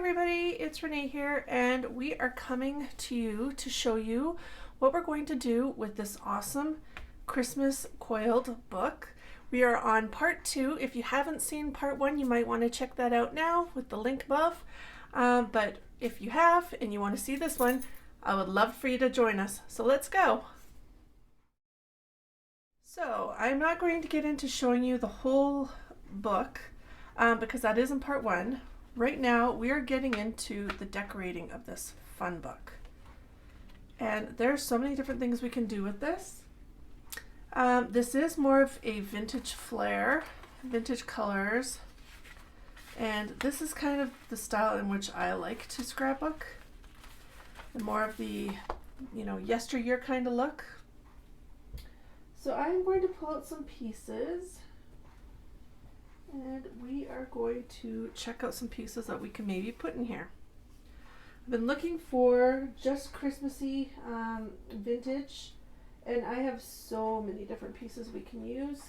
everybody, it's Renee here, and we are coming to you to show you what we're going to do with this awesome Christmas coiled book. We are on part 2. If you haven't seen part 1, you might want to check that out now with the link above. But if you have and you want to see this one, I would love for you to join us. So let's go. So I'm not going to get into showing you the whole book because that is in part 1. Right now we are getting into the decorating of this fun book. And there's so many different things we can do with this. This is more of a vintage flair, vintage colors. And this is kind of the style in which I like to scrapbook. And more of the, yesteryear kind of look. So I'm going to pull out some pieces. And we are going to check out some pieces that we can maybe put in here. I've been looking for just Christmassy vintage, and I have so many different pieces we can use.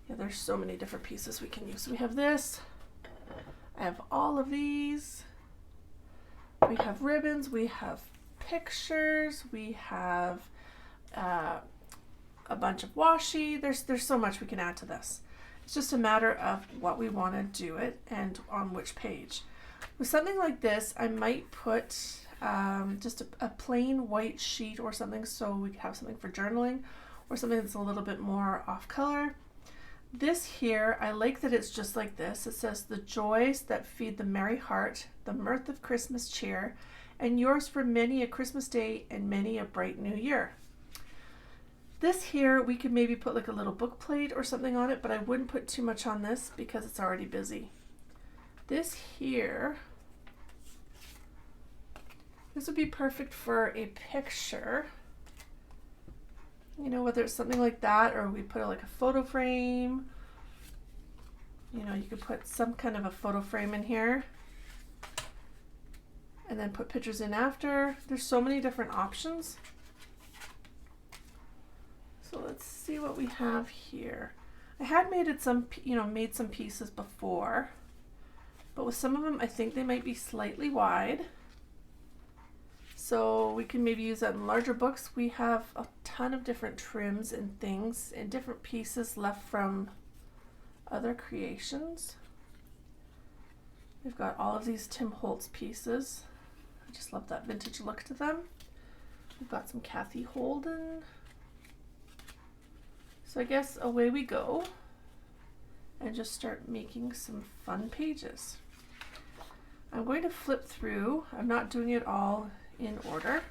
There's so many different pieces we can use. So we have this. I have all of these. We have ribbons. We have pictures. We have a bunch of washi. There's so much we can add to this. It's just a matter of what we want to do it and on which page. With something like this, I might put just a plain white sheet or something so we can have something for journaling, or something that's a little bit more off color. This here, I like that it's just like this. It says, "The joys that feed the merry heart, the mirth of Christmas cheer, and yours for many a Christmas day and many a bright new year." This here, we could maybe put like a little book plate or something on it, but I wouldn't put too much on this because it's already busy. This here, this would be perfect for a picture. Whether it's something like that, or we put like a photo frame. You could put some kind of a photo frame in here and then put pictures in after. There's so many different options. So let's see what we have here. I had made made some pieces before, but with some of them, I think they might be slightly wide. So we can maybe use that in larger books. We have a ton of different trims and things and different pieces left from other creations. We've got all of these Tim Holtz pieces. I just love that vintage look to them. We've got some Kathy Holden. So I guess away we go and just start making some fun pages. I'm going to flip through. I'm not doing it all in order.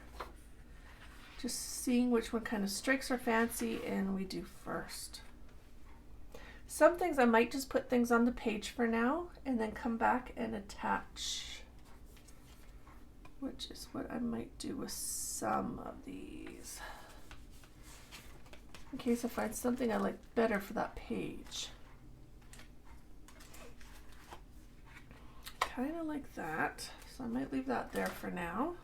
Just seeing which one kind of strikes our fancy and we do first. Some things I might just put things on the page for now and then come back and attach, which is what I might do with some of these, in case I find something I like better for that page. Kind of like that, so I might leave that there for now.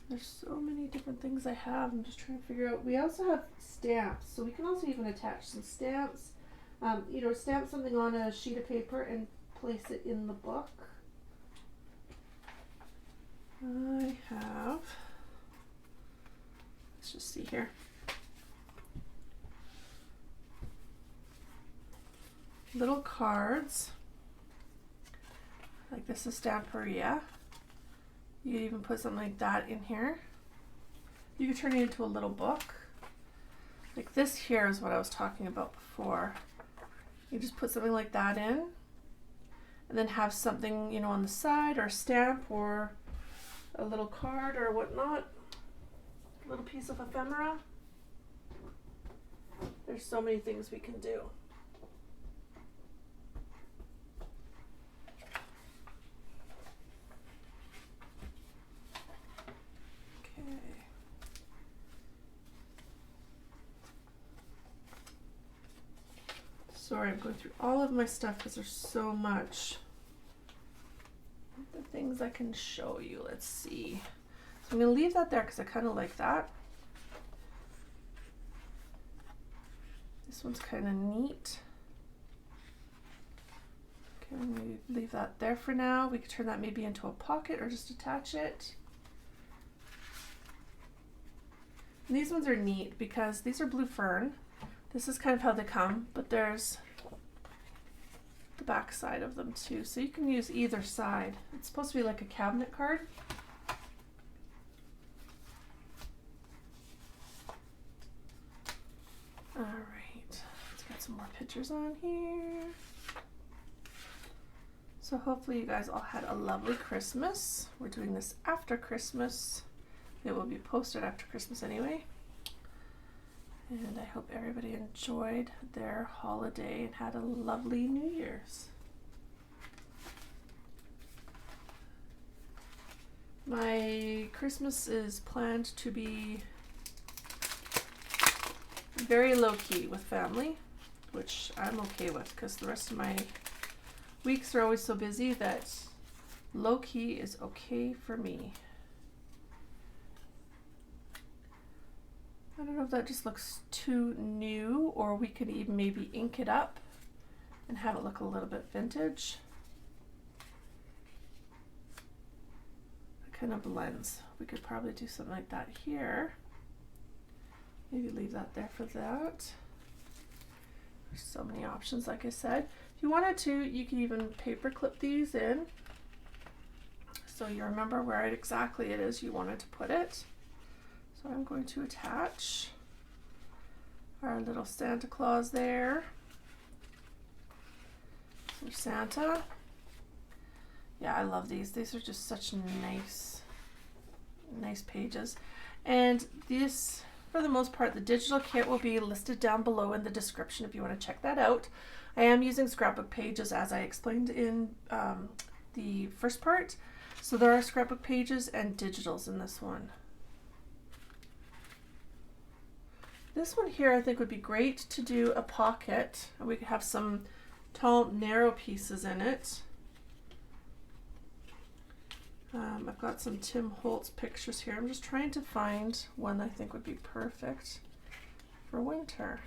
There's so many different things I have. I'm just trying to figure out. We also have stamps, so we can also even attach some stamps. Stamp something on a sheet of paper and place it in the book. I have, let's just see here. Little cards. Like this is Stamperia. You could even put something like that in here. You could turn it into a little book. Like this here is what I was talking about before. You just put something like that in and then have something, on the side, or a stamp, or a little card or whatnot. A little piece of ephemera. There's so many things we can do. Sorry, I'm going through all of my stuff because there's so much. The things I can show you, let's see. So I'm going to leave that there because I kind of like that. This one's kind of neat. Okay, maybe leave that there for now. We could turn that maybe into a pocket or just attach it. And these ones are neat because these are blue fern. This is kind of how they come, but there's the back side of them too. So you can use either side. It's supposed to be like a cabinet card. All right, let's get some more pictures on here. So hopefully you guys all had a lovely Christmas. We're doing this after Christmas. It will be posted after Christmas anyway. And I hope everybody enjoyed their holiday and had a lovely New Year's. My Christmas is planned to be very low-key with family, which I'm okay with because the rest of my weeks are always so busy that low-key is okay for me. I don't know if that just looks too new, or we could even maybe ink it up and have it look a little bit vintage. It kind of blends. We could probably do something like that here. Maybe leave that there for that. There's so many options, like I said. If you wanted to, you can even paper clip these in so you remember where exactly it is you wanted to put it. So I'm going to attach our little Santa Claus there. So Santa. Yeah, I love these. These are just such nice pages. And this, for the most part, the digital kit will be listed down below in the description if you want to check that out. I am using scrapbook pages as I explained in the first part. So there are scrapbook pages and digitals in this one. This one here I think would be great to do a pocket, and we could have some tall, narrow pieces in it. I've got some Tim Holtz pictures here. I'm just trying to find one I think would be perfect for winter.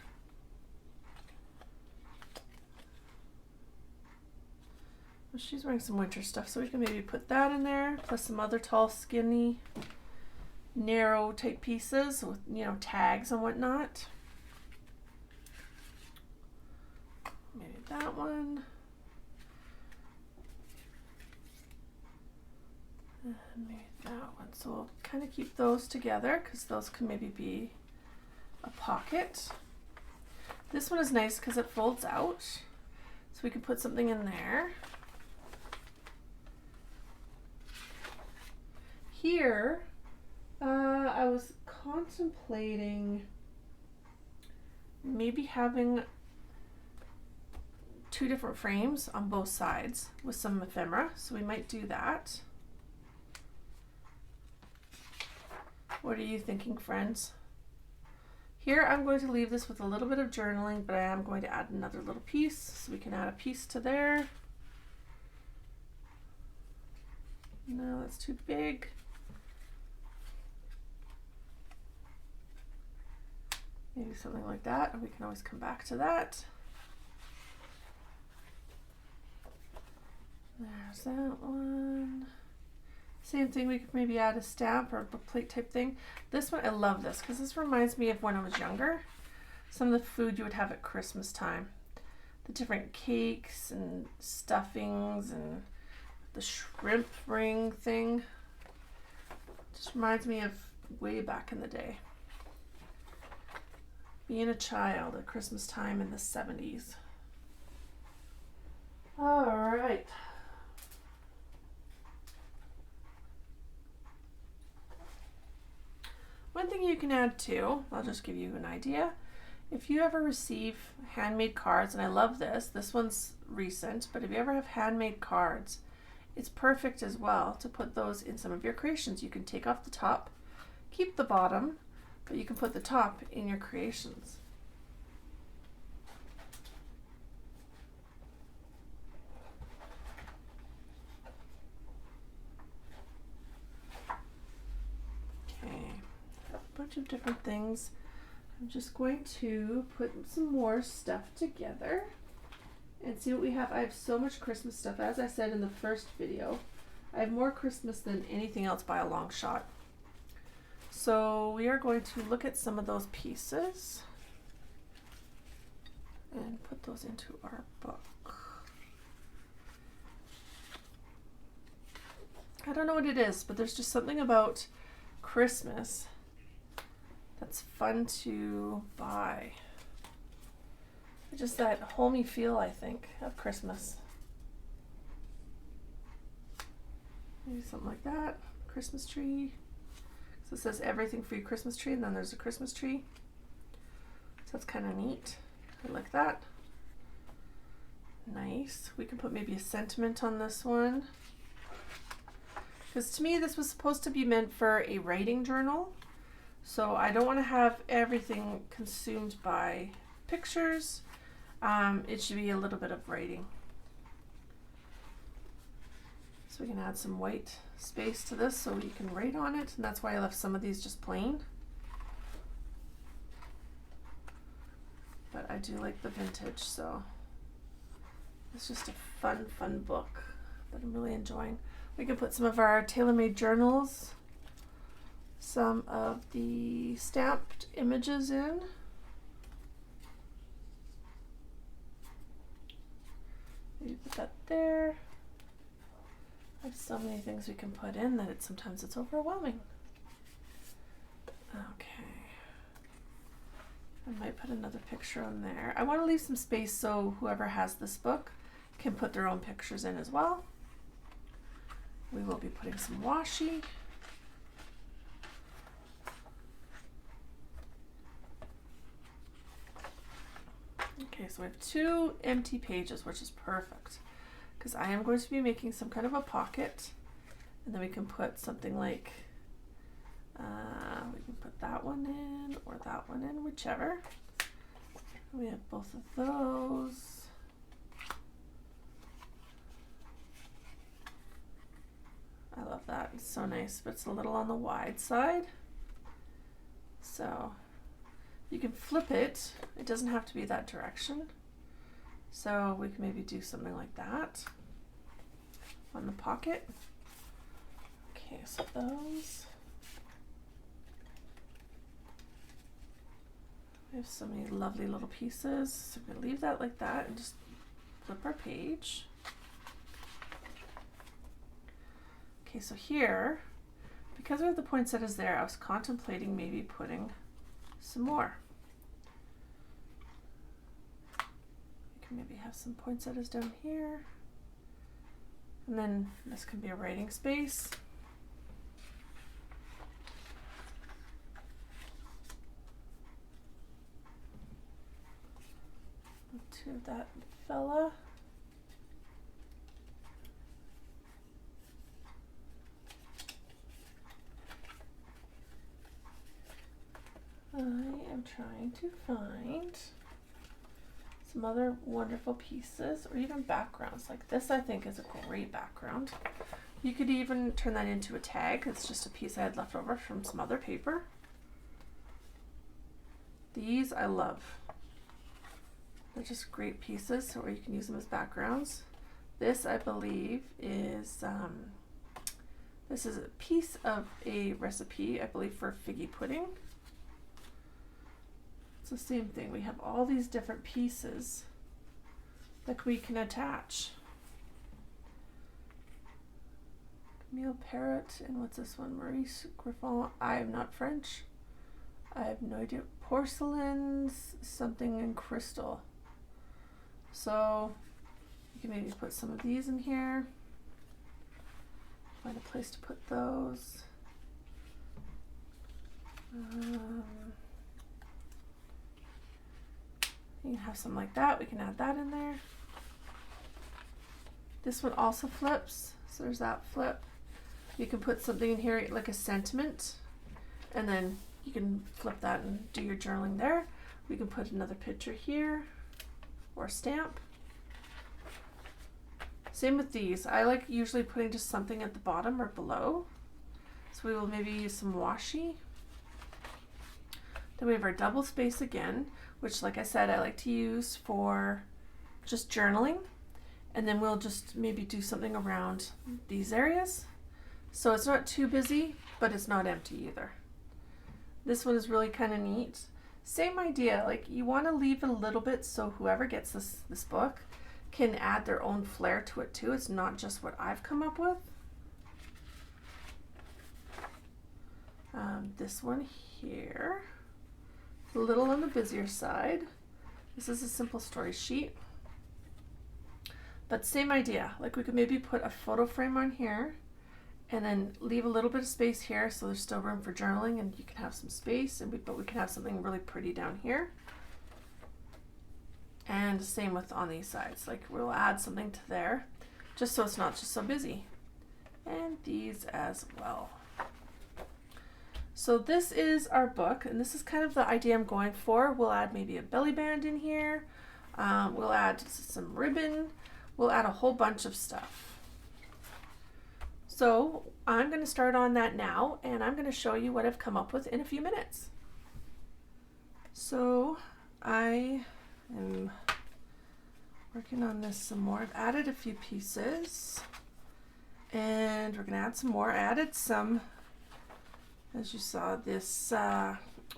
Well, she's wearing some winter stuff, so we can maybe put that in there, plus some other tall, skinny, narrow type pieces with, you know, tags and whatnot. Maybe that one. And maybe that one. So we'll kind of keep those together because those can maybe be a pocket. This one is nice because it folds out, so we can put something in there. Here, I was contemplating maybe having 2 different frames on both sides with some ephemera, so we might do that. What are you thinking, friends? Here I'm going to leave this with a little bit of journaling, but I am going to add another little piece, so we can add a piece to there. No, that's too big. Maybe something like that, and we can always come back to that. There's that one. Same thing, we could maybe add a stamp or a bookplate type thing. This one, I love this because this reminds me of when I was younger. Some of the food you would have at Christmas time. The different cakes and stuffings and the shrimp ring thing. Just reminds me of way back in the day. Being a child at Christmas time in the 70s. All right. One thing you can add too, I'll just give you an idea. If you ever receive handmade cards, and I love this one's recent, but if you ever have handmade cards, it's perfect as well to put those in some of your creations. You can take off the top, keep the bottom, but you can put the top in your creations. Okay, a bunch of different things. I'm just going to put some more stuff together and see what we have. I have so much Christmas stuff. As I said in the first video, I have more Christmas than anything else by a long shot. So we are going to look at some of those pieces and put those into our book. I don't know what it is, but there's just something about Christmas that's fun to buy. Just that homey feel, I think, of Christmas. Maybe something like that. Christmas tree. So it says everything for your Christmas tree, and then there's a Christmas tree. So that's kind of neat. I like that. Nice. We can put maybe a sentiment on this one. Because to me, this was supposed to be meant for a writing journal. So I don't want to have everything consumed by pictures. It should be a little bit of writing. So we can add some white space to this so you can write on it. And that's why I left some of these just plain. But I do like the vintage, so it's just a fun book that I'm really enjoying. We can put some of our tailor-made journals, some of the stamped images in. Maybe put that there. There's so many things we can put in that sometimes it's overwhelming. Okay. I might put another picture on there. I want to leave some space so whoever has this book can put their own pictures in as well. We will be putting some washi. Okay, so we have 2 empty pages, which is perfect because I am going to be making some kind of a pocket, and then we can put something like, we can put that one in or that one in, whichever. We have both of those. I love that. It's so nice, but it's a little on the wide side. So you can flip it. It doesn't have to be that direction. So we can maybe do something like that on the pocket. Okay, so those. We have so many lovely little pieces. So we're going to leave that like that and just flip our page. Okay, so here, because we have the poinsettias there, I was contemplating maybe putting some more. We can maybe have some poinsettias down here. And then this can be a writing space. To that fella. I am trying to find some other wonderful pieces or even backgrounds. Like this, I think, is a great background. You could even turn that into a tag. It's just a piece I had left over from some other paper. These I love. They're just great pieces, or you can use them as backgrounds. This, I believe, is this is a piece of a recipe, I believe, for figgy pudding. It's the same thing. We have all these different pieces that we can attach. Camille Parrot, and what's this one? Maurice Griffon. I am not French. I have no idea. Porcelains, something in crystal. So you can maybe put some of these in here. Find a place to put those. You can have something like that. We can add that in there. This one also flips, so there's that flip. You can put something in here like a sentiment, and then you can flip that and do your journaling there. We can put another picture here or a stamp. Same with these. I like usually putting just something at the bottom or below. So we will maybe use some washi. Then we have our double space again, which like I said, I like to use for just journaling. And then we'll just maybe do something around these areas. So it's not too busy, but it's not empty either. This one is really kind of neat. Same idea, like you want to leave it a little bit so whoever gets this book can add their own flair to it too. It's not just what I've come up with. This one here, a little on the busier side. This is a simple story sheet. But same idea, like we could maybe put a photo frame on here and then leave a little bit of space here so there's still room for journaling and you can have some space, but we can have something really pretty down here. And same with on these sides, like we'll add something to there just so it's not just so busy. And these as well. So this is our book, and this is kind of the idea I'm going for. We'll add maybe a belly band in here. We'll add some ribbon. We'll add a whole bunch of stuff. So I'm going to start on that now, and I'm going to show you what I've come up with in a few minutes. So I am working on this some more. I've added a few pieces, and we're going to add some more. I added some, as you saw, this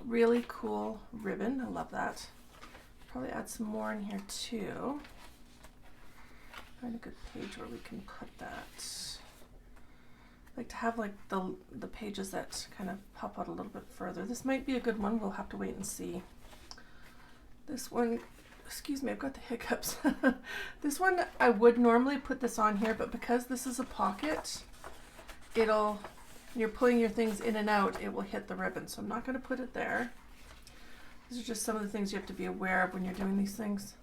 really cool ribbon. I love that. Probably add some more in here too. Find a good page where we can put that. I like to have like the pages that kind of pop out a little bit further. This might be a good one. We'll have to wait and see. This one, excuse me, I've got the hiccups. This one, I would normally put this on here, but because this is a pocket, you're pulling your things in and out, it will hit the ribbon. So I'm not going to put it there. These are just some of the things you have to be aware of when you're doing these things.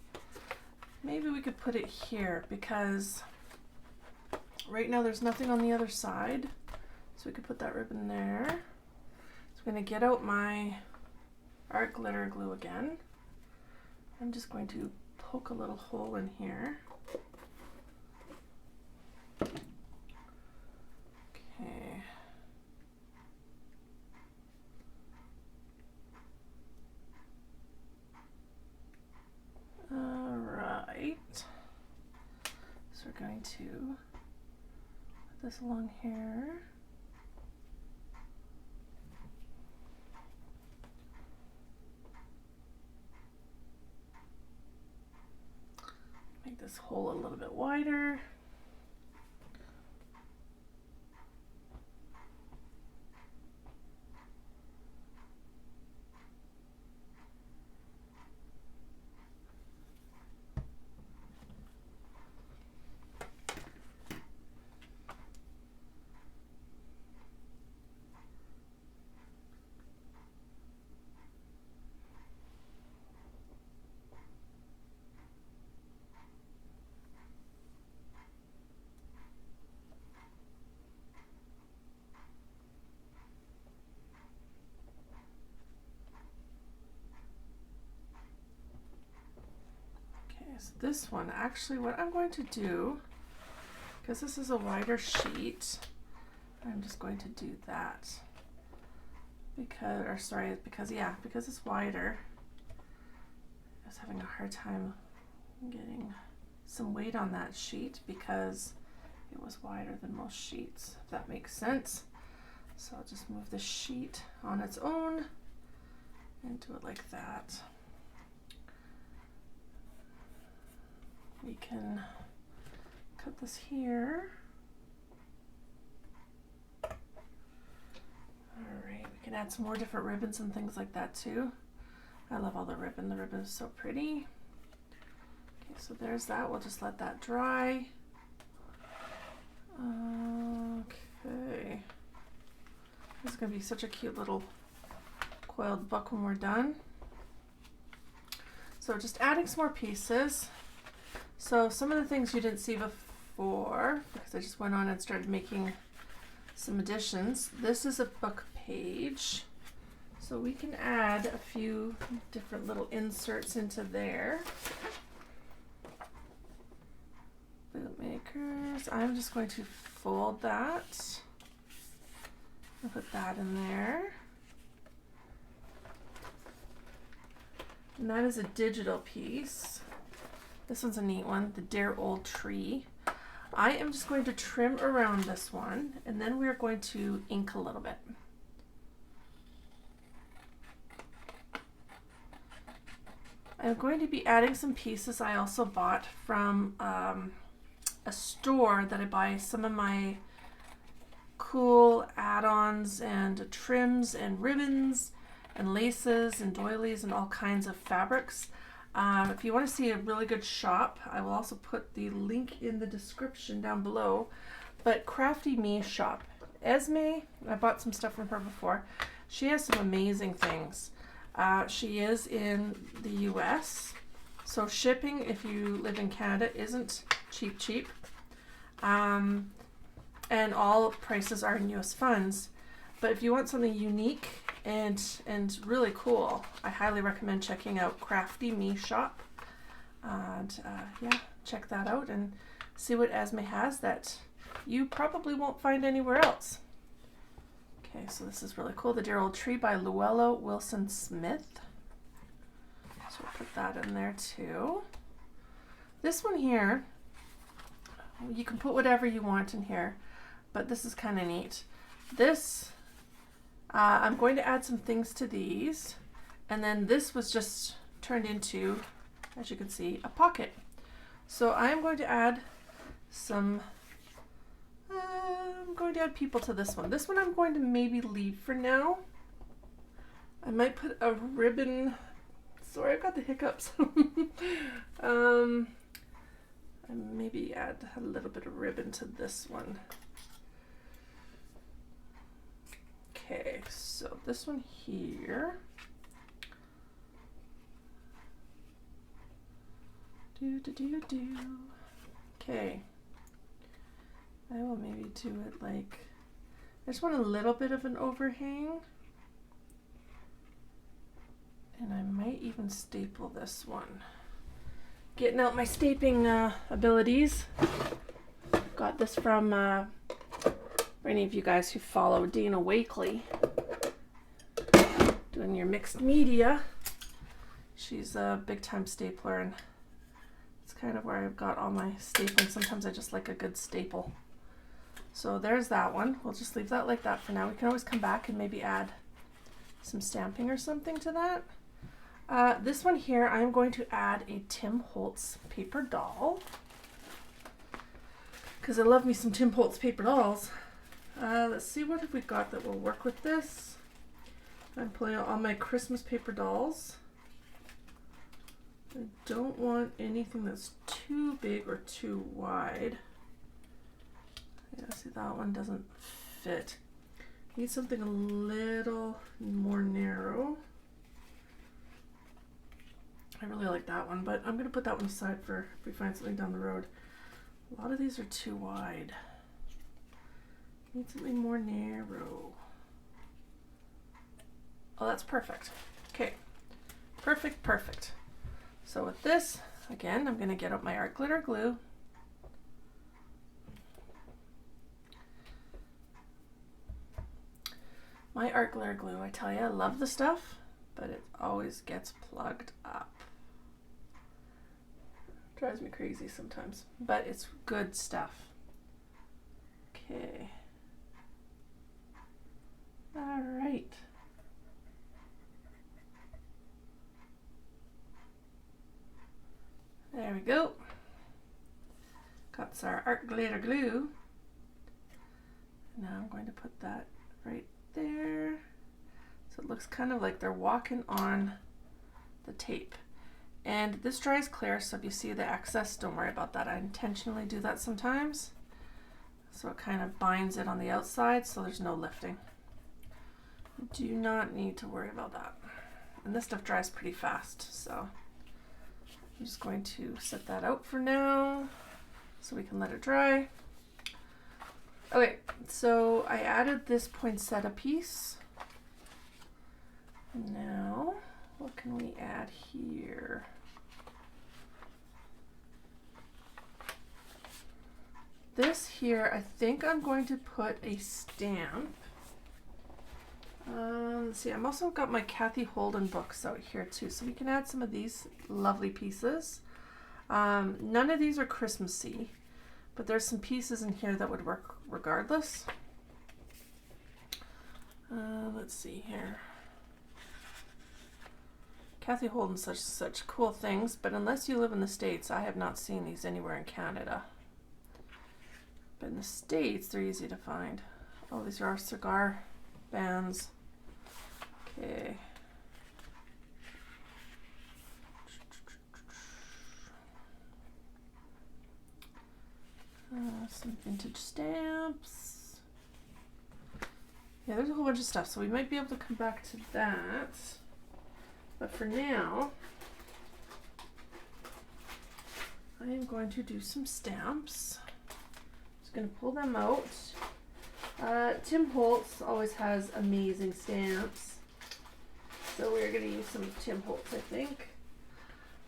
Maybe we could put it here because right now there's nothing on the other side. So we could put that ribbon there. So I'm going to get out my art glitter glue again. I'm just going to poke a little hole in here. Okay. All right. So we're going to put this along here. Make this hole a little bit wider. So this one, actually what I'm going to do, because this is a wider sheet, I'm just going to do that. Because it's wider, I was having a hard time getting some weight on that sheet because it was wider than most sheets, if that makes sense. So I'll just move the sheet on its own and do it like that. We can cut this here. All right, we can add some more different ribbons and things like that too. I love all the ribbon. The ribbon is so pretty. Okay, so there's that. We'll just let that dry. Okay. This is going to be such a cute little coiled book when we're done. So just adding some more pieces. So some of the things you didn't see before, because I just went on and started making some additions. This is a book page. So we can add a few different little inserts into there. Bootmakers. I'm just going to fold that and put that in there. And that is a digital piece. This one's a neat one, the Dear Old Tree. I am just going to trim around this one, and then we're going to ink a little bit. I'm going to be adding some pieces I also bought from a store that I buy some of my cool add-ons and trims and ribbons and laces and doilies and all kinds of fabrics. If you want to see a really good shop, I will also put the link in the description down below. But Crafty Me Shop. Esme, I bought some stuff from her before. She has some amazing things. She is in the US, so shipping if you live in Canada isn't cheap. And all prices are in US funds. But if you want something unique and really cool, I highly recommend checking out Crafty Me Shop. And yeah, check that out and see what Esme has that you probably won't find anywhere else. Okay, so this is really cool. The Dear Old Tree by Luella Wilson Smith. So we'll put that in there too. This one here, you can put whatever you want in here, but this is kind of neat. This, I'm going to add some things to these, and then this was just turned into, as you can see, a pocket. So I'm going to add some I'm going to add people to this one. This one I'm going to maybe leave for now. I might put a ribbon. Sorry, I've got the hiccups. And maybe add a little bit of ribbon to this one. Okay, so this one here. Okay. I will maybe do it like, I just want a little bit of an overhang. And I might even staple this one. Getting out my stapling abilities. Got this from, for any of you guys who follow DINA WAKLEY, doing your mixed media. She's a big time stapler, and it's kind of where I've got all my stapling. Sometimes I just like a good staple. So there's that one. We'll just leave that like that for now. We can always come back and maybe add some stamping or something to that. This one here, I'm going to add a Tim Holtz paper doll, because I love me some Tim Holtz paper dolls. Let's see, what have we got that will work with this? I'm pulling out all my Christmas paper dolls. I don't want anything that's too big or too wide. Yeah, see, that one doesn't fit. Need something a little more narrow. I really like that one, but I'm going to put that one aside for if we find something down the road. A lot of these are too wide. Need something more narrow. Oh, that's perfect. Okay, perfect. So with this, again, I'm going to get out my art glitter glue. My art glitter glue, I tell you, I love the stuff, but it always gets plugged up. Drives me crazy sometimes, but it's good stuff. Okay. All right. There we go. Got our art glitter glue. Now I'm going to put that right there. So it looks kind of like they're walking on the tape. And this dries clear, so if you see the excess, don't worry about that. I intentionally do that sometimes. So it kind of binds it on the outside, so there's no lifting. You do not need to worry about that. And this stuff dries pretty fast, so I'm just going to set that out for now so we can let it dry. Okay, so I added this poinsettia piece. Now, what can we add here? This here, I think I'm going to put a stamp. Let's see, I've also got my Kathy Holden books out here too, so we can add some of these lovely pieces. None of these are Christmassy, but there's some pieces in here that would work regardless. Let's see here. Kathy Holden's such cool things, but unless you live in the States, I have not seen these anywhere in Canada. But in the States, they're easy to find. Oh, these are our cigar bands. Okay. Some vintage stamps. Yeah, there's a whole bunch of stuff, so we might be able to come back to that. But for now, I am going to do some stamps. Just going to pull them out. Tim Holtz always has amazing stamps, so we're going to use some Tim Holtz, I think.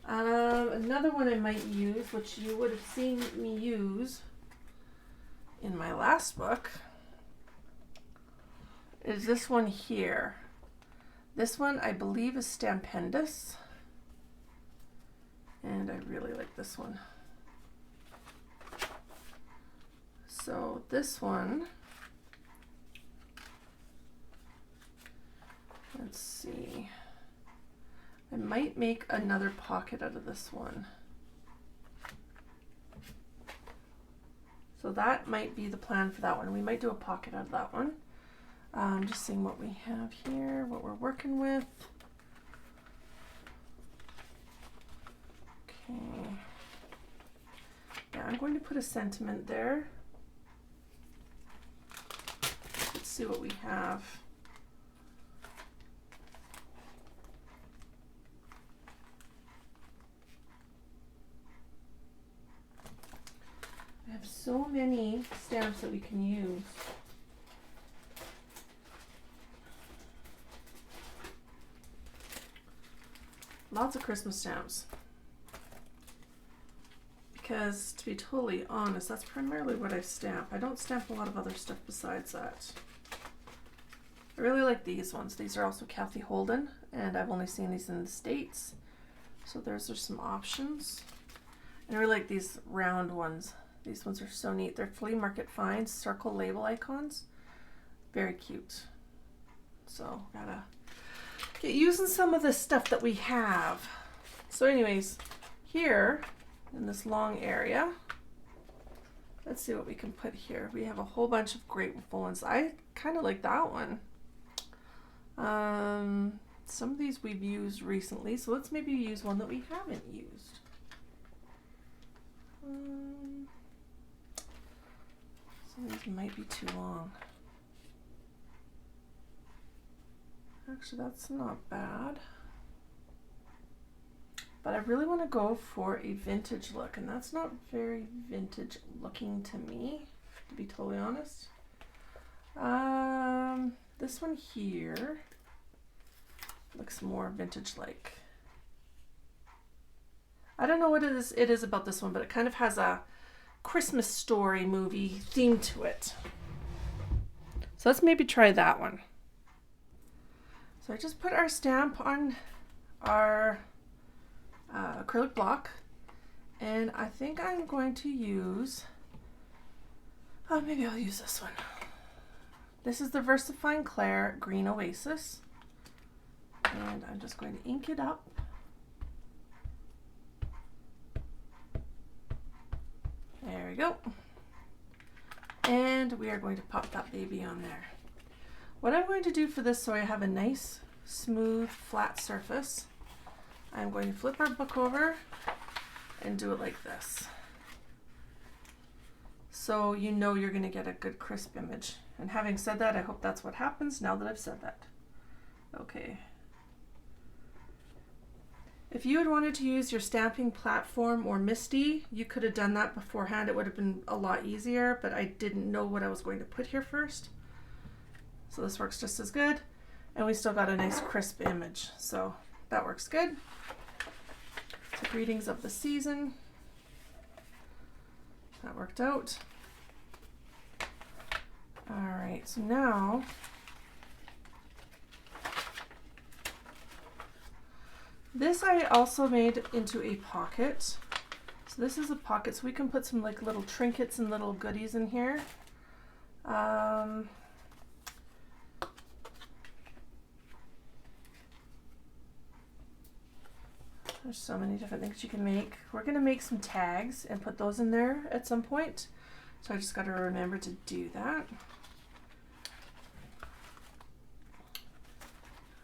Another one I might use, which you would have seen me use in my last book, is this one here. This one I believe is Stampendous, and I really like this one. So this one, let's see, I might make another pocket out of this one. So that might be the plan for that one. We might do a pocket out of that one. Just seeing what we have here, what we're working with. Okay. Yeah, I'm going to put a sentiment there. Let's see what we have. I have so many stamps that we can use. Lots of Christmas stamps. Because, to be totally honest, that's primarily what I stamp. I don't stamp a lot of other stuff besides that. I really like these ones. These are also Kathy Holden, and I've only seen these in the States. So those are some options. And I really like these round ones. These ones are so neat. They're flea market finds, circle label icons. Very cute. So, gotta get using some of the stuff that we have. So anyways, here in this long area, let's see what we can put here. We have a whole bunch of grateful ones. I kind of like that one. Some of these we've used recently, so let's maybe use one that we haven't used. Some of these might be too long. Actually, that's not bad. But I really want to go for a vintage look, and that's not very vintage looking to me, to be totally honest. This one here looks more vintage-like. I don't know what it is about this one, but it kind of has a Christmas Story movie theme to it. So let's maybe try that one. So I just put our stamp on our acrylic block, and I think I'm going to use, maybe I'll use this one. This is the VERSAFINE CLAIR Green Oasis, and I'm just going to ink it up. There we go. And we are going to pop that baby on there. What I'm going to do for this, so I have a nice, smooth, flat surface, I'm going to flip our book over and do it like this. So you know you're going to get a good crisp image. And having said that, I hope that's what happens now that I've said that. Okay. If you had wanted to use your stamping platform or MISTI, you could have done that beforehand. It would have been a lot easier, but I didn't know what I was going to put here first. So this works just as good, and we still got a nice crisp image, so that works good. So greetings of the season. That worked out. All right, so now This I also made into a pocket. So this is a pocket, so we can put some like little trinkets and little goodies in here. There's so many different things you can make. We're gonna make some tags and put those in there at some point. So I just gotta remember to do that.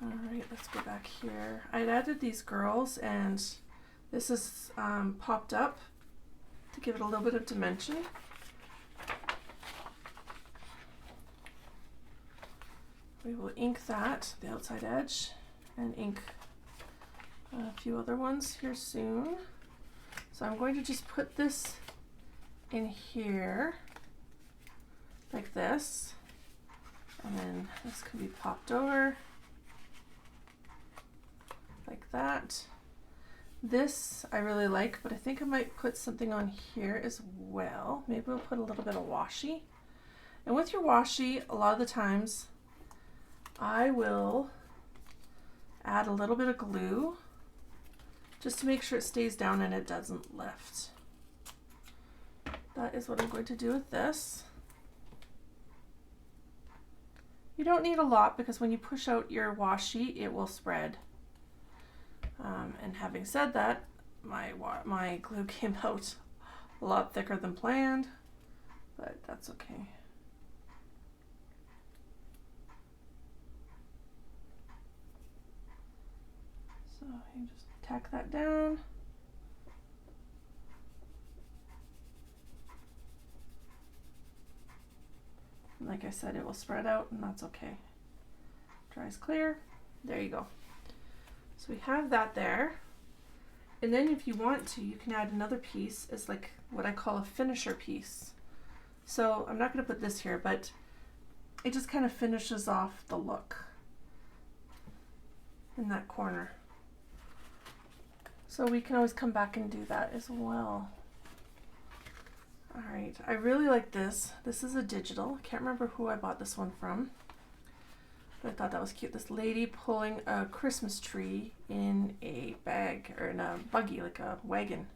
All right, let's go back here. I'd added these girls and this is popped up to give it a little bit of dimension. We will ink that, the outside edge, and ink a few other ones here soon. So I'm going to just put this in here like this, and then this can be popped over like that. This I really like, but I think I might put something on here as well. Maybe we'll put a little bit of washi. And with your washi, a lot of the times I will add a little bit of glue just to make sure it stays down and it doesn't lift. That is what I'm going to do with this. You don't need a lot because when you push out your washi, it will spread. And having said that, my glue came out a lot thicker than planned, but that's okay. So you just tack that down. And like I said, it will spread out and that's okay. Dries clear. There you go. So we have that there. And then if you want to, you can add another piece as like what I call a finisher piece. So I'm not going to put this here, but it just kind of finishes off the look in that corner. So we can always come back and do that as well. All right, I really like this. This is a digital. I can't remember who I bought this one from, but I thought that was cute. This lady pulling a Christmas tree in a bag, or in a buggy, like a wagon.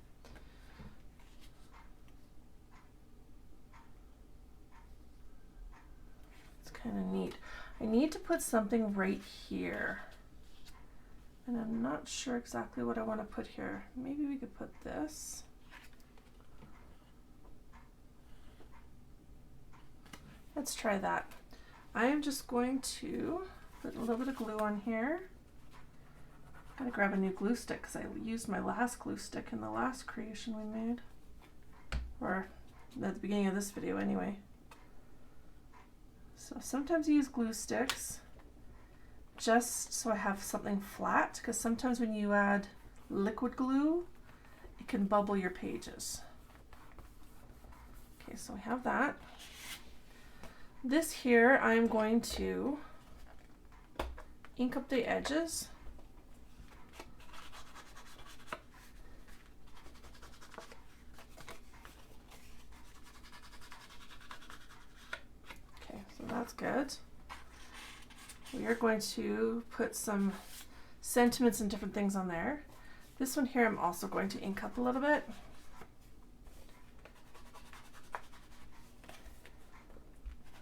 It's kind of neat. I need to put something right here. And I'm not sure exactly what I want to put here. Maybe we could put this. Let's try that. I am just going to put a little bit of glue on here. I'm gonna grab a new glue stick because I used my last glue stick in the last creation we made. Or at the beginning of this video anyway. So sometimes I use glue sticks just so I have something flat, because sometimes when you add liquid glue, it can bubble your pages. Okay, so we have that. This here, I'm going to ink up the edges. Okay, so that's good. We are going to put some sentiments and different things on there. This one here I'm also going to ink up a little bit.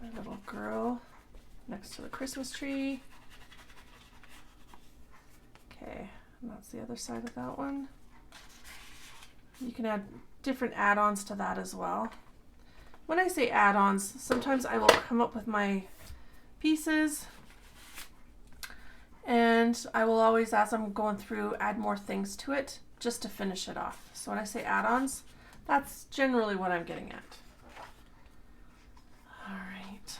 A little girl next to the Christmas tree. Okay, and that's the other side of that one. You can add different add-ons to that as well. When I say add-ons, sometimes I will come up with my pieces and I will always, as I'm going through, add more things to it just to finish it off. So when I say add-ons, that's generally what I'm getting at. All right.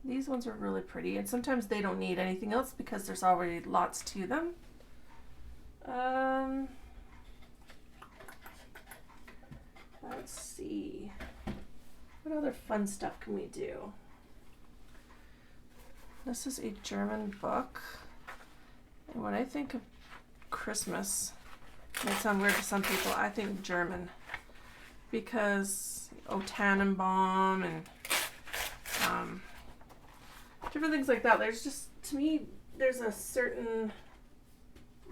These ones are really pretty, and sometimes they don't need anything else because there's already lots to them. Let's see. What other fun stuff can we do? This is a German book, and when I think of Christmas, it may sound weird to some people, I think German, because O Tannenbaum and different things like that. There's just, to me, there's a certain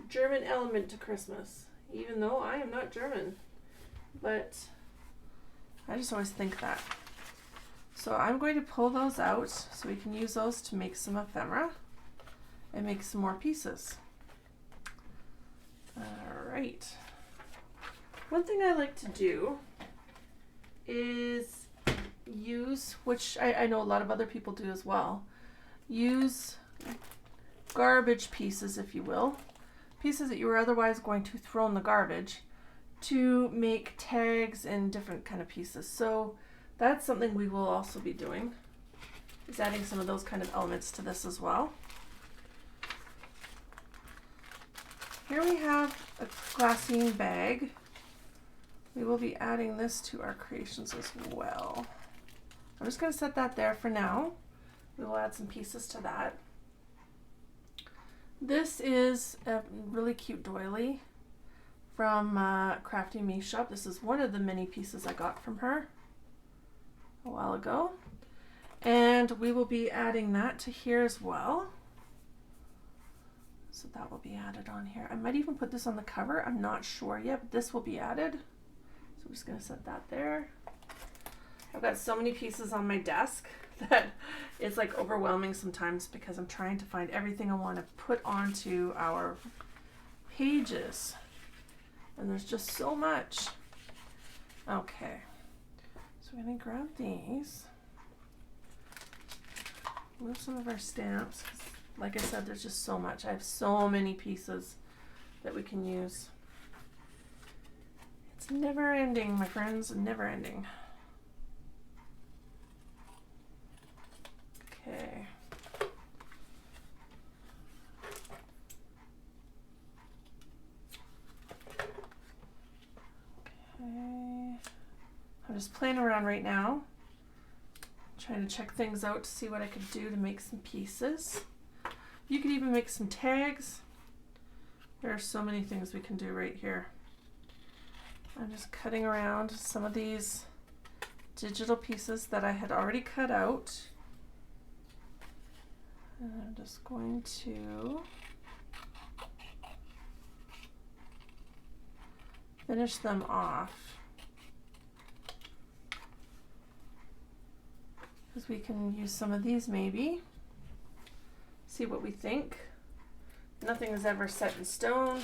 German element to Christmas, even though I am not German. But I just always think that. So I'm going to pull those out so we can use those to make some ephemera and make some more pieces. All right. One thing I like to do is use, which I know a lot of other people do as well, use garbage pieces, if you will, pieces that you were otherwise going to throw in the garbage, to make tags and different kind of pieces. So that's something we will also be doing, is adding some of those kind of elements to this as well. Here we have a glassine bag. We will be adding this to our creations as well. I'm just going to set that there for now. We will add some pieces to that. This is a really cute doily from Crafty Me Shop. This is one of the many pieces I got from her a while ago. And we will be adding that to here as well. So that will be added on here. I might even put this on the cover. I'm not sure yet, but this will be added. So I'm just going to set that there. I've got so many pieces on my desk that it's like overwhelming sometimes because I'm trying to find everything I want to put onto our pages. And there's just so much. Okay. So we're going to grab these. Move some of our stamps. Like I said, there's just so much. I have so many pieces that we can use. It's never ending, my friends, never ending. Okay. Okay. I'm just playing around right now, trying to check things out to see what I could do to make some pieces. You could even make some tags. There are so many things we can do right here. I'm just cutting around some of these digital pieces that I had already cut out. And I'm just going to finish them off, because we can use some of these maybe. See what we think. Nothing is ever set in stone.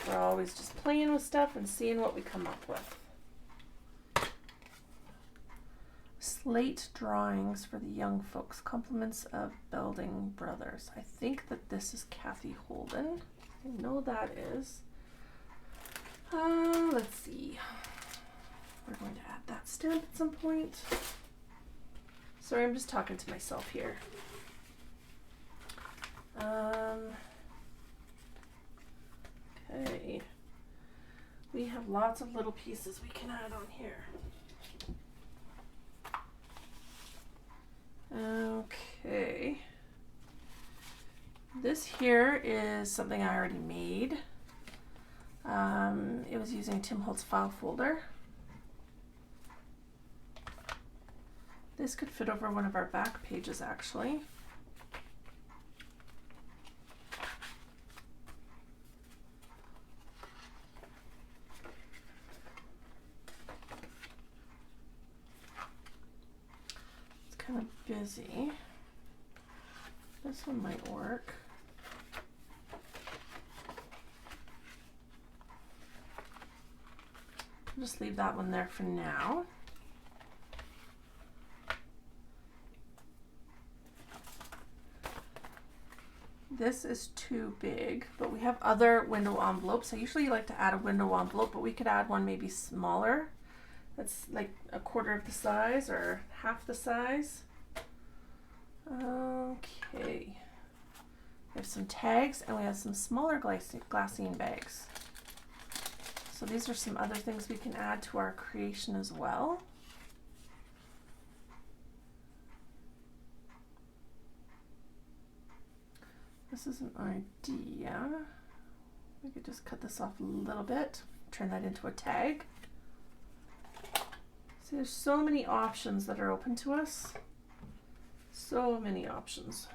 We're always just playing with stuff and seeing what we come up with. Slate drawings for the young folks. Compliments of Belding Brothers. I think that this is Kathy Holden. I know that is. Let's see. We're going to add that stamp at some point. Sorry, I'm just talking to myself here. Okay, we have lots of little pieces we can add on here. Okay, this here is something I already made. It was using Tim Holtz file folder. This could fit over one of our back pages actually. Kind of busy. This one might work. I'll just leave that one there for now. This is too big, but we have other window envelopes. I usually like to add a window envelope, but we could add one maybe smaller. That's like a quarter of the size or half the size. Okay. We have some tags and we have some smaller glassine bags. So these are some other things we can add to our creation as well. This is an idea. We could just cut this off a little bit, turn that into a tag. See, there's so many options that are open to us. So many options.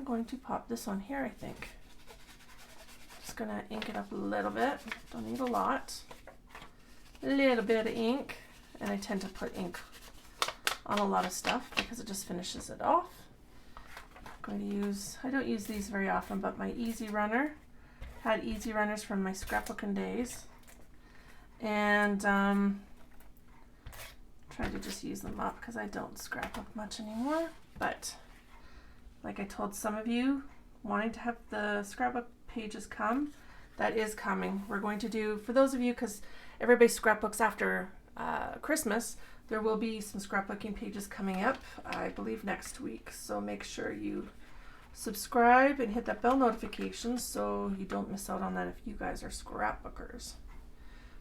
going to pop this on here, I think. Just gonna ink it up a little bit. Don't need a lot. A little bit of ink. And I tend to put ink on a lot of stuff because it just finishes it off. I'm going to use, I don't use these very often, but my Easy Runner. Had Easy Runners from my scrapbooking days. And try to just use them up because I don't scrapbook much anymore. But like I told some of you, wanting to have the scrapbook pages come, that is coming. We're going to do, for those of you, because everybody scrapbooks after Christmas, there will be some scrapbooking pages coming up, I believe next week. So make sure you subscribe and hit that bell notification so you don't miss out on that if you guys are scrapbookers,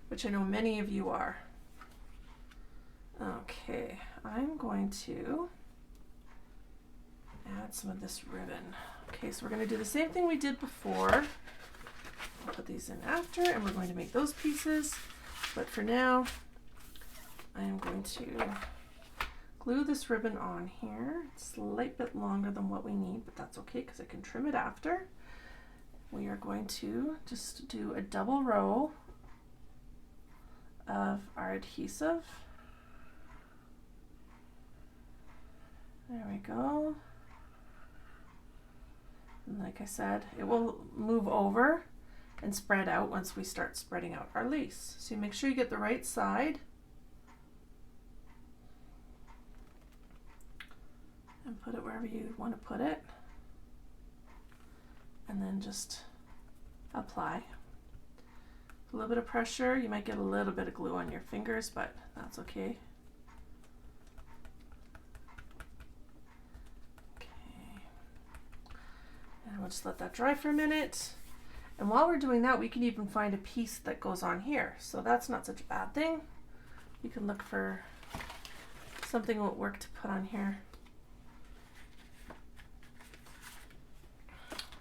which I know many of you are. Okay, I'm going to add some of this ribbon. Okay, so we're going to do the same thing we did before. I'll put these in after, and we're going to make those pieces. But for now, I am going to glue this ribbon on here. It's a slight bit longer than what we need, but that's okay because I can trim it after. We are going to just do a double row of our adhesive. There we go. And like I said, it will move over and spread out once we start spreading out our lace. So you make sure you get the right side. And put it wherever you want to put it. And then just apply. A little bit of pressure. You might get a little bit of glue on your fingers, but that's okay. And we'll just let that dry for a minute. And while we're doing that, we can even find a piece that goes on here. So that's not such a bad thing. You can look for something that will work to put on here.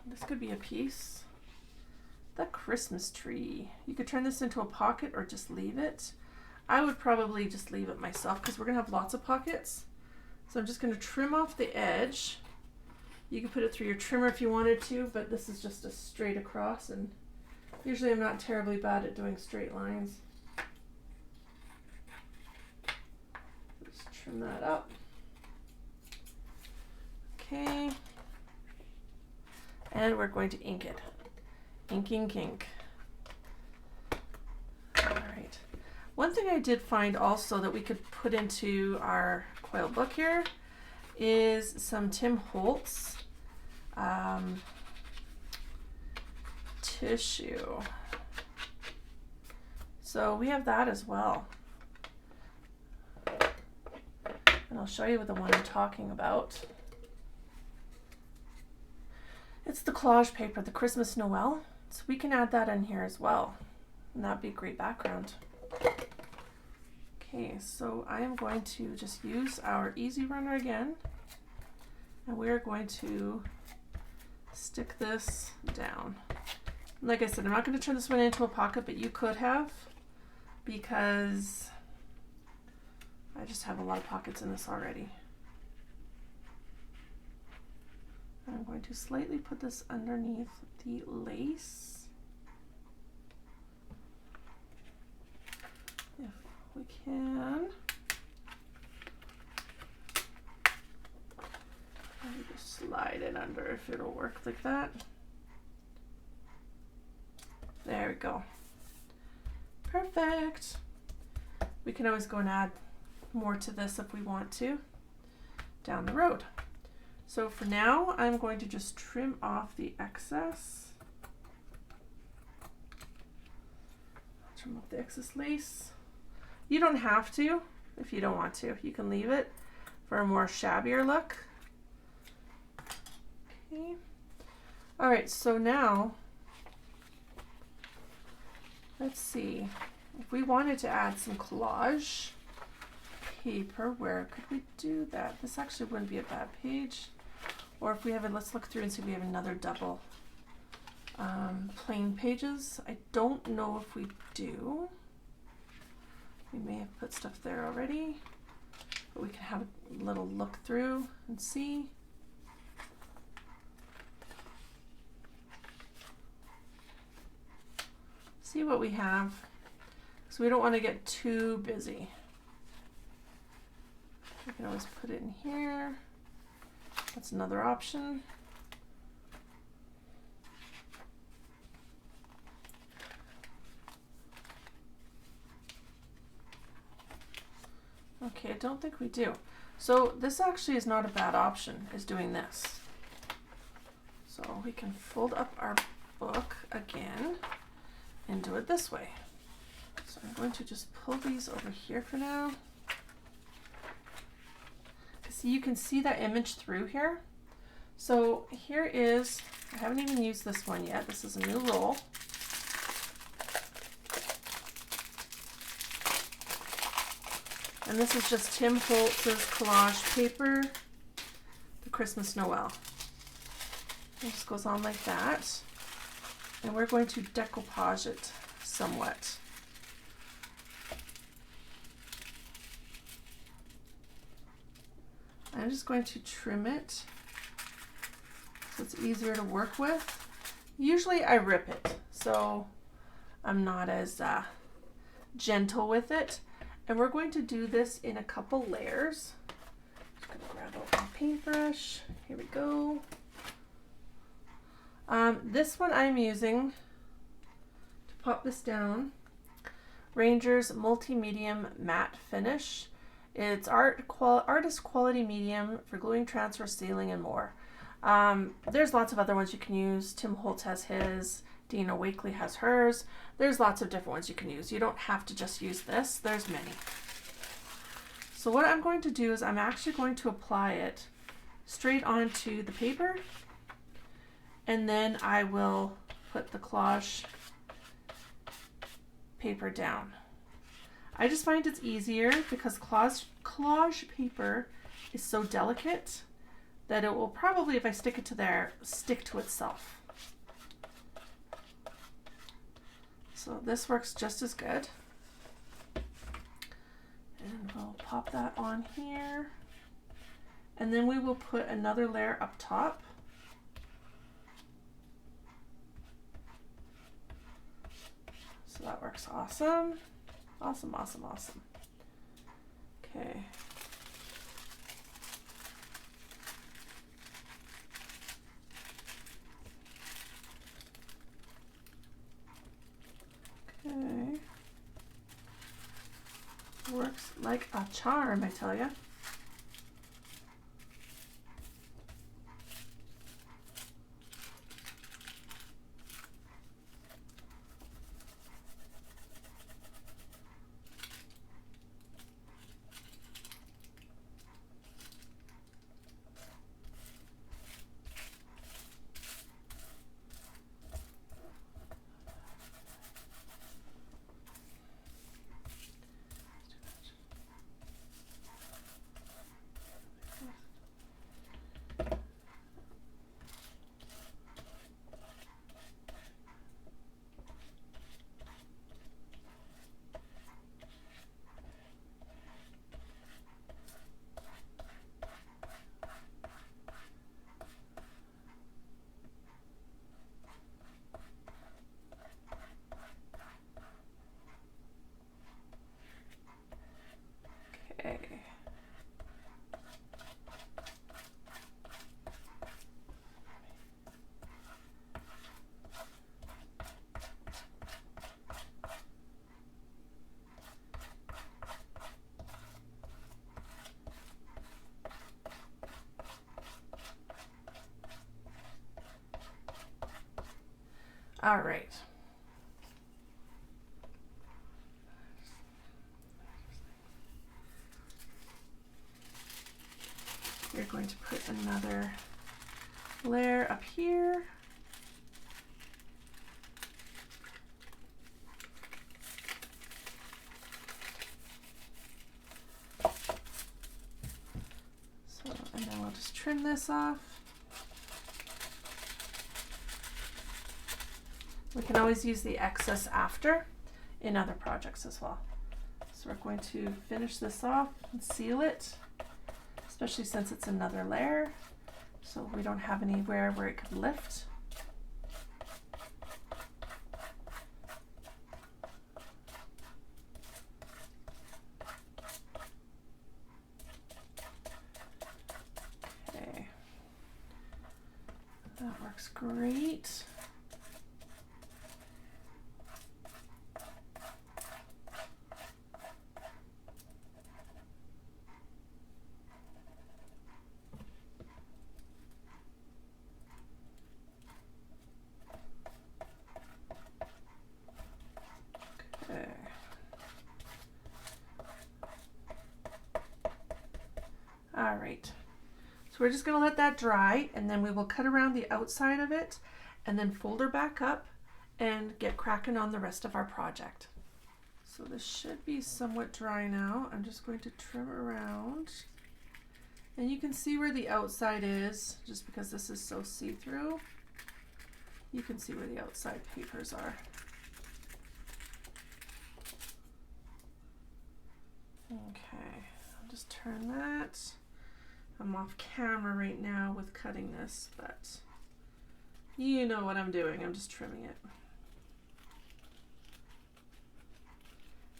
This could be a piece. The Christmas tree. You could turn this into a pocket or just leave it. I would probably just leave it myself because we're gonna have lots of pockets. So I'm just gonna trim off the edge. You could put it through your trimmer if you wanted to, but this is just a straight across, and usually I'm not terribly bad at doing straight lines. Just trim that up. Okay. And we're going to ink it. Ink, ink, ink. All right. One thing I did find also that we could put into our coiled book here is some Tim Holtz tissue. So we have that as well. And I'll show you the one I'm talking about. It's the collage paper, the Christmas Noel. So we can add that in here as well. And that'd be a great background. Okay, so I am going to just use our Easy Runner again. And we're going to stick this down. Like I said, I'm not going to turn this one into a pocket, but you could have, because I just have a lot of pockets in this already. I'm going to slightly put this underneath the lace, if we can. Maybe just slide it under if it'll work like that. There we go. Perfect. We can always go and add more to this if we want to down the road. So for now, I'm going to just trim off the excess. Trim off the excess lace. You don't have to if you don't want to. You can leave it for a more shabbier look. Okay. All right, so now, let's see. If we wanted to add some collage paper, where could we do that? This actually wouldn't be a bad page. Or if we have it, let's look through and see if we have another double plain pages. I don't know if we do. We may have put stuff there already, but we can have a little look through and see. see what we have, so we don't want to get too busy. We can always put it in here. That's another option. Okay, I don't think we do. So this actually is not a bad option, is doing this. So we can fold up our book again and do it this way. So I'm going to just pull these over here for now. See, you can see that image through here. So here is, I haven't even used this one yet. This is a new roll. And this is just Tim Holtz's collage paper, the Christmas Noel. It just goes on like that. And we're going to decoupage it somewhat. I'm just going to trim it so it's easier to work with. Usually I rip it, so I'm not as gentle with it. And we're going to do this in a couple layers. Just gonna grab out my paintbrush. Here we go. This one I'm using to pop this down, Ranger's Multi-Medium Matte Finish. It's artist quality medium for gluing, transfer, sealing, and more. There's lots of other ones you can use. Tim Holtz has his. DINA WAKLEY has hers. There's lots of different ones you can use. You don't have to just use this. There's many. So what I'm going to do is I'm actually going to apply it straight onto the paper, and then I will put the collage paper down. I just find it's easier because collage paper is so delicate that it will probably, if I stick it to there, stick to itself. So this works just as good. And we'll pop that on here. And then we will put another layer up top. So that works awesome. Awesome, awesome, awesome. Okay. Okay. Works like a charm, I tell ya. All right. You're going to put another layer up here. So, and then we'll just trim this off. We can always use the excess after in other projects as well. So we're going to finish this off and seal it, especially since it's another layer, so we don't have anywhere where it could lift. works great. All right, so we're just going to let that dry, and then we will cut around the outside of it and then fold her back up and get cracking on the rest of our project. So this should be somewhat dry now. I'm just going to trim around, and you can see where the outside is just because this is so see-through. You can see where the outside papers are. Okay, I'll just turn that. I'm off camera right now with cutting this, but you know what I'm doing. I'm just trimming it.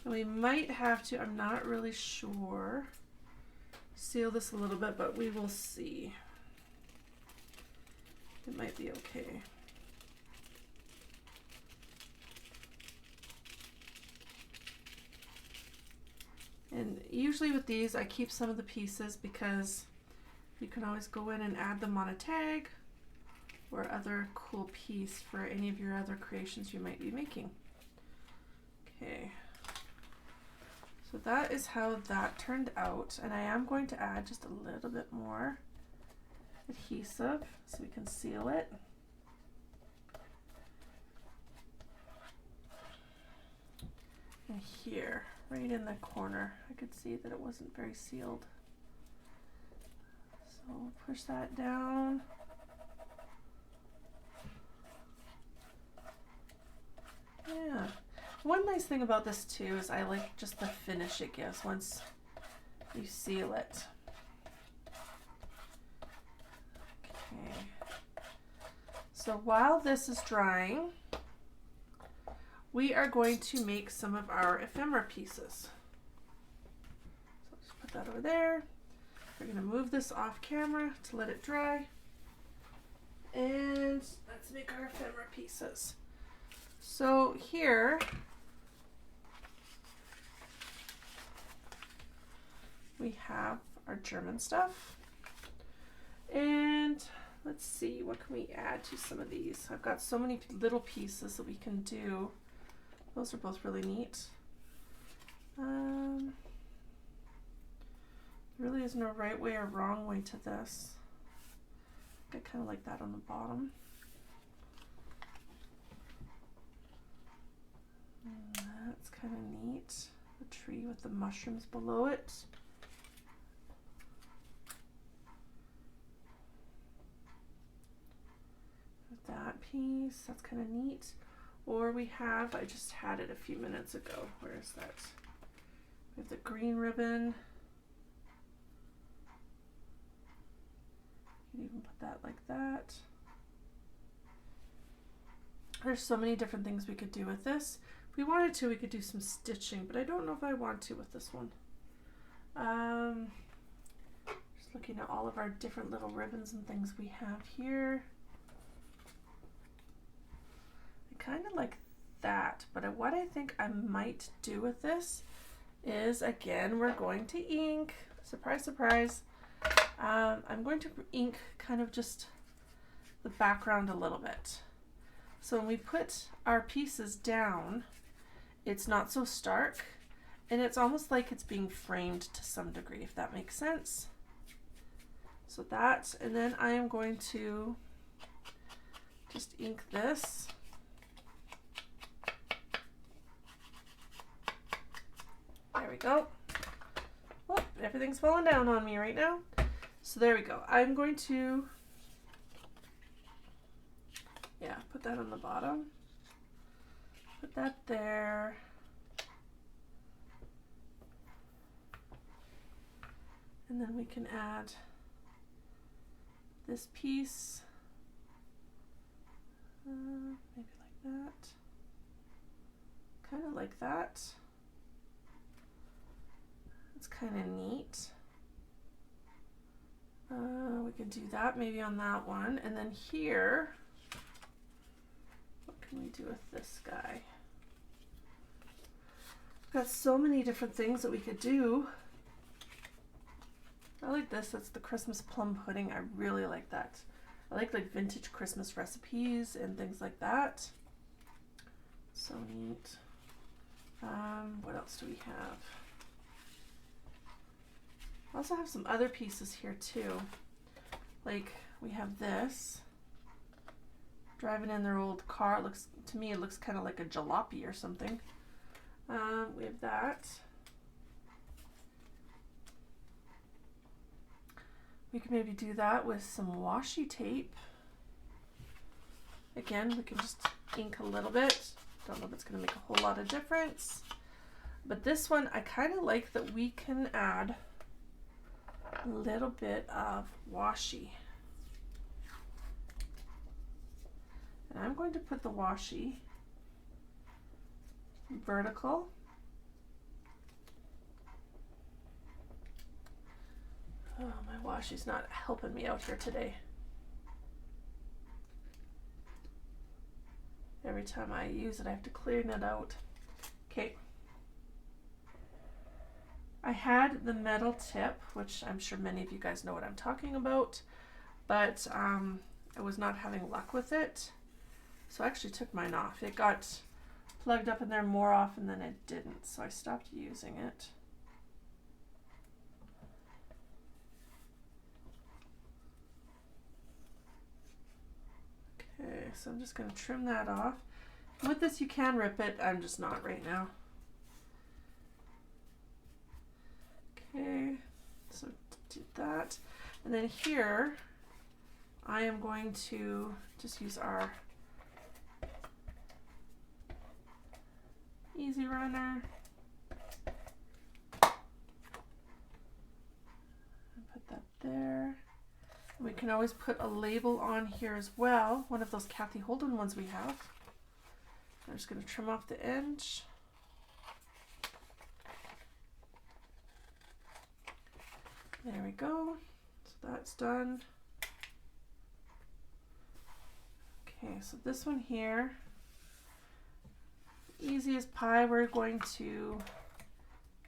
And we might have to, I'm not really sure, seal this a little bit, but we will see. It might be okay. And usually with these, I keep some of the pieces because you can always go in and add them on a tag or other cool piece for any of your other creations you might be making. Okay, so that is how that turned out, and I am going to add just a little bit more adhesive so we can seal it. And here, right in the corner, I could see that it wasn't very sealed. So we'll push that down. Yeah. One nice thing about this too is I like just the finish it gives once you seal it. Okay. So while this is drying, we are going to make some of our ephemera pieces. So I'll just put that over there. We're going to move this off camera to let it dry. And let's make our ephemera pieces. So here we have our German stuff. And let's see, what can we add to some of these? I've got so many little pieces that we can do. Those are both really neat. There really isn't a right way or wrong way to this. I kind of like that on the bottom. And that's kind of neat. The tree with the mushrooms below it. With that piece, that's kind of neat. Or we have, I just had it a few minutes ago. Where is that? We have the green ribbon. You can even put that like that. There's so many different things we could do with this. If we wanted to, we could do some stitching, but I don't know if I want to with this one. Just looking at all of our different little ribbons and things we have here. I kind of like that, but what I think I might do with this is, again, we're going to ink. Surprise, surprise. I'm going to ink kind of just the background a little bit. So when we put our pieces down, it's not so stark, and it's almost like it's being framed to some degree, if that makes sense. So that, and then I am going to just ink this. There we go. Oh, everything's falling down on me right now. So there we go. I'm going to, yeah, put that on the bottom. Put that there. And then we can add this piece. Maybe like that. Kind of like that. It's kind of neat. We could do that maybe on that one. And then here, can we do with this guy? We've got so many different things that we could do. I like this. That's the Christmas plum pudding. I really like that. I like vintage Christmas recipes and things like that. So neat. What else do we have? I also have some other pieces here too. Like we have this. Driving in their old car. It looks, to me, it looks kind of like a jalopy or something. We have that. We can maybe do that with some washi tape. Again, we can just ink a little bit. Don't know if it's going to make a whole lot of difference. But this one, I kind of like that we can add a little bit of washi. And I'm going to put the washi vertical. Oh, my washi's not helping me out here today. Every time I use it, I have to clean it out. Okay. I had the metal tip, which I'm sure many of you guys know what I'm talking about, but I was not having luck with it. So I actually took mine off. It got plugged up in there more often than it didn't, so I stopped using it. Okay, so I'm just going to trim that off. With this you can rip it, I'm just not right now. Okay, so do that. And then here, I am going to just use our Easy Runner. And put that there. We can always put a label on here as well, one of those Kathy Holden ones we have. I'm just going to trim off the edge. There we go. So that's done. Okay, so this one here, easy as pie. We're going to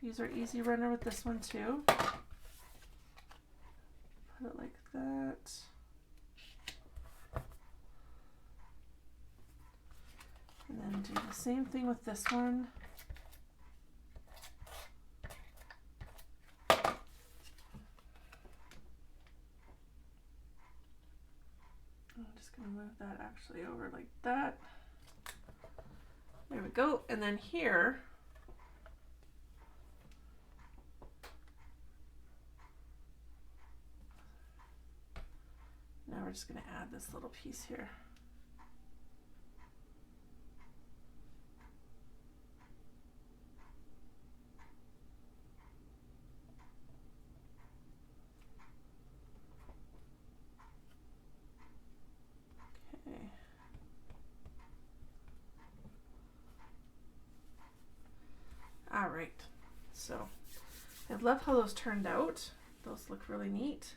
use our Easy Runner with this one too. Put it like that. And then do the same thing with this one. I'm just going to move that actually over like that. There we go. And then here, now we're just going to add this little piece here. All right, so I love how those turned out. Those look really neat.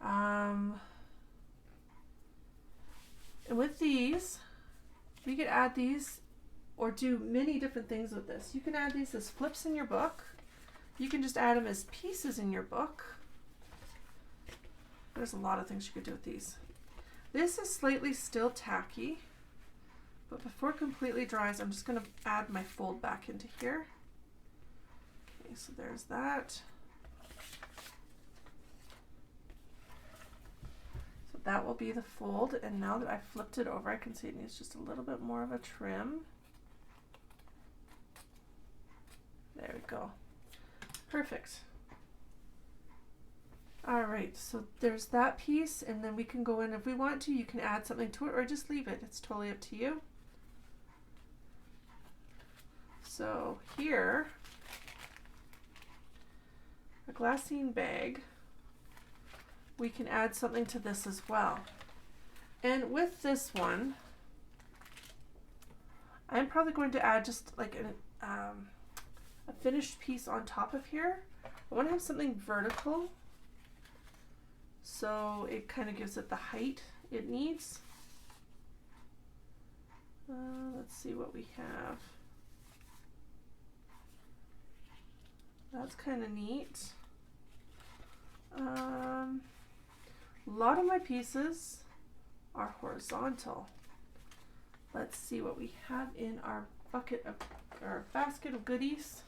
And with these, we could add these or do many different things with this. You can add these as flips in your book. You can just add them as pieces in your book. There's a lot of things you could do with these. This is slightly still tacky, but before it completely dries, I'm just going to add my fold back into here. Okay, so there's that. So that will be the fold, and now that I've flipped it over, I can see it needs just a little bit more of a trim. There we go. Perfect. All right, so there's that piece, and then we can go in, if we want to, you can add something to it or just leave it. It's totally up to you. So here, a glassine bag, we can add something to this as well. And with this one, I'm probably going to add just like a finished piece on top of here. I want to have something vertical, so it kind of gives it the height it needs. Let's see what we have. That's kind of neat. A lot of my pieces are horizontal. Let's see what we have in our bucket of, our basket of goodies.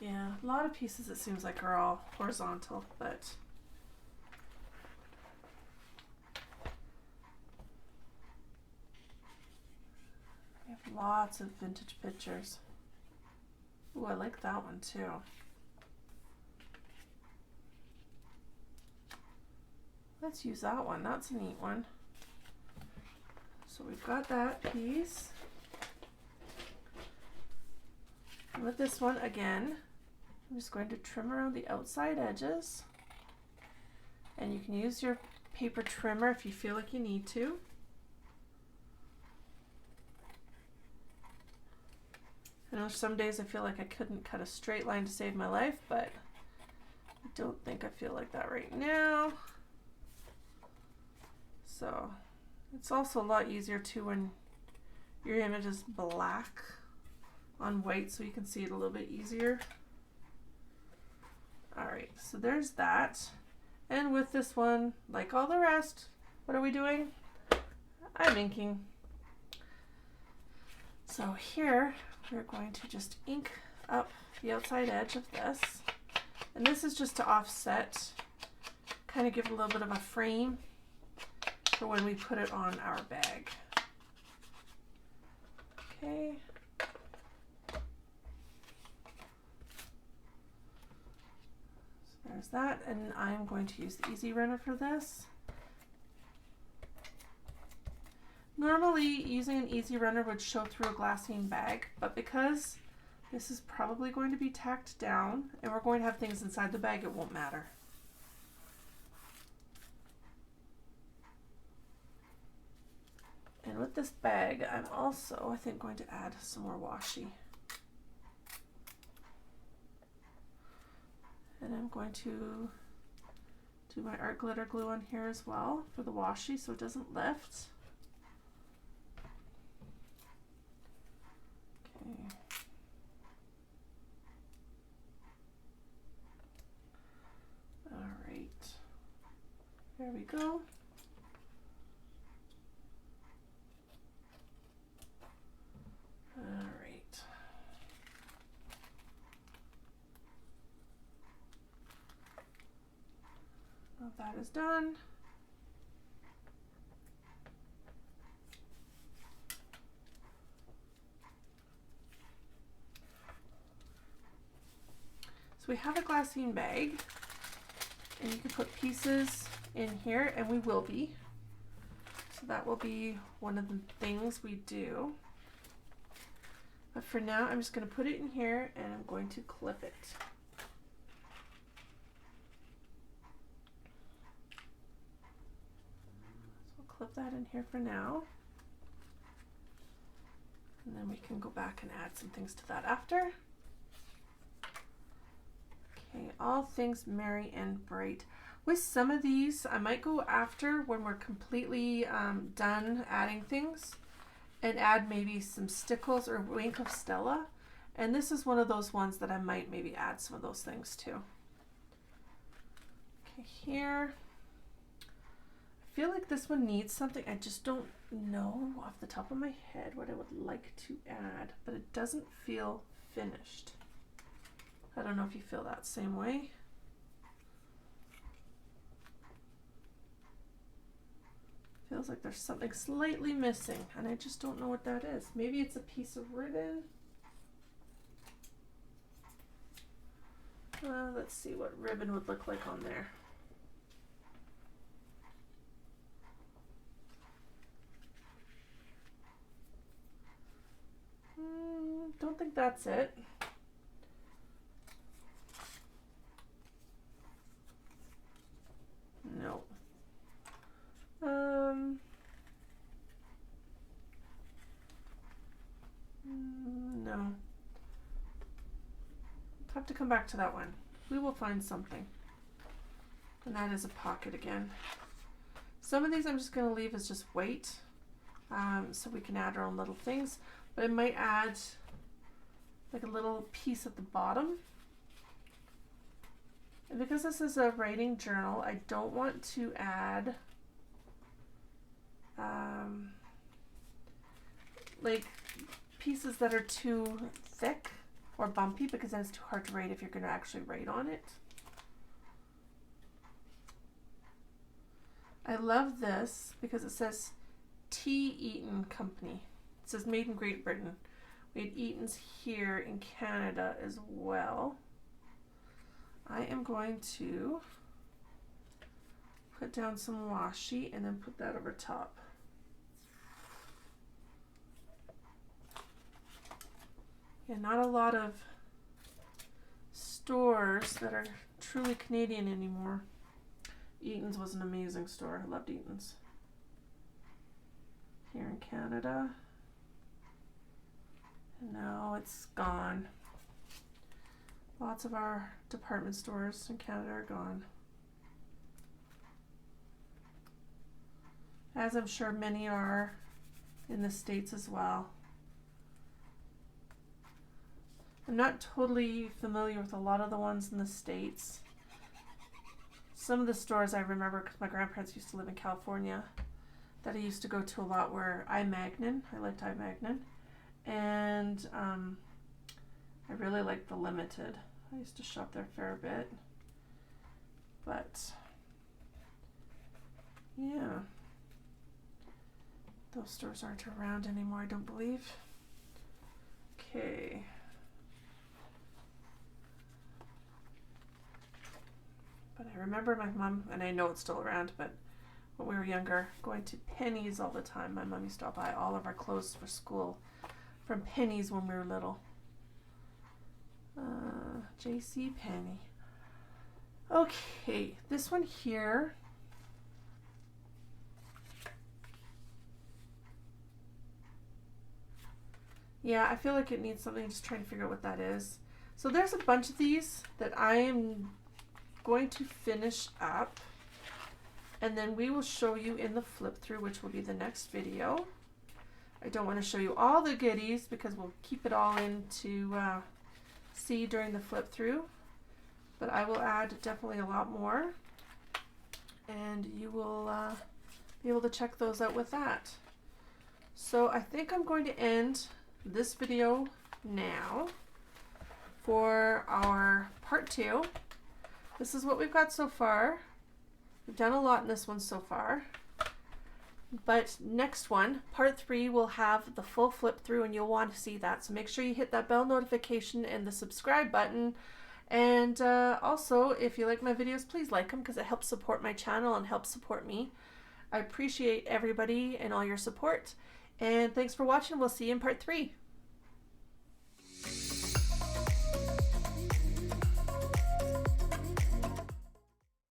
Yeah, a lot of pieces it seems like are all horizontal, but we have lots of vintage pictures. Ooh, I like that one too. Let's use that one. That's a neat one. So we've got that piece. And with this one, again, I'm just going to trim around the outside edges. And you can use your paper trimmer if you feel like you need to. I know some days I feel like I couldn't cut a straight line to save my life, but I don't think I feel like that right now. So it's also a lot easier too when your image is black on white, so you can see it a little bit easier. All right, so there's that. And with this one, like all the rest, what are we doing? I'm inking. So here we're going to just ink up the outside edge of this. And this is just to offset, kind of give it a little bit of a frame for when we put it on our bag. Okay. So there's that, and I'm going to use the Easy Runner for this. Normally using an Easy Runner would show through a glassine bag, but because this is probably going to be tacked down and we're going to have things inside the bag, it won't matter. And with this bag, I'm also, I think, going to add some more washi. And I'm going to do my art glitter glue on here as well for the washi so it doesn't lift. Okay. All right. There we go. All right. Now that is done. So we have a glassine bag, and you can put pieces in here, and we will be. So that will be one of the things we do. But for now, I'm just going to put it in here and I'm going to clip it. So we'll clip that in here for now. And then we can go back and add some things to that after. Okay, all things merry and bright. With some of these, I might go after when we're completely done adding things, and add maybe some stickles or Wink of Stella. And this is one of those ones that I might maybe add some of those things to. Okay, here. I feel like this one needs something. I just don't know off the top of my head what I would like to add, but it doesn't feel finished. I don't know if you feel that same way. Feels like there's something slightly missing, and I just don't know what that is. Maybe it's a piece of ribbon. Let's see what ribbon would look like on there. Don't think that's it. No. No. Have to come back to that one. We will find something. And that is a pocket again. Some of these I'm just going to leave as just white, so we can add our own little things, but I might add like a little piece at the bottom. And because this is a writing journal, I don't want to add like pieces that are too thick or bumpy, because then it's too hard to write if you're going to actually write on it. I love this because it says Tea Eaton Company. It says made in Great Britain. We had Eaton's here in Canada as well. I am going to put down some washi and then put that over top. Yeah, not a lot of stores that are truly Canadian anymore. Eaton's was an amazing store. I loved Eaton's. Here in Canada. And now it's gone. Lots of our department stores in Canada are gone. As I'm sure many are in the States as well. I'm not totally familiar with a lot of the ones in the States. Some of the stores I remember because my grandparents used to live in California that I used to go to a lot were iMagnin. I liked iMagnin. And I really liked the Limited. I used to shop there a fair bit. But yeah, those stores aren't around anymore, I don't believe. Okay. But I remember my mom, and I know it's still around, but when we were younger, going to Penny's all the time. My mom used to buy all of our clothes for school from Penny's when we were little. J.C. Penney. Okay, this one here. Yeah, I feel like it needs something. Just trying to figure out what that is. So there's a bunch of these that I am going to finish up, and then we will show you in the flip through, which will be the next video. I don't want to show you all the goodies because we'll keep it all in to see during the flip through, but I will add definitely a lot more, and you will be able to check those out with that. So I think I'm going to end this video now for our part 2. This is what we've got so far. We've done a lot in this one so far. But next one, part 3, will have the full flip through, and you'll want to see that. So make sure you hit that bell notification and the subscribe button. And also, if you like my videos, please like them because it helps support my channel and helps support me. I appreciate everybody and all your support. And thanks for watching. We'll see you in part 3.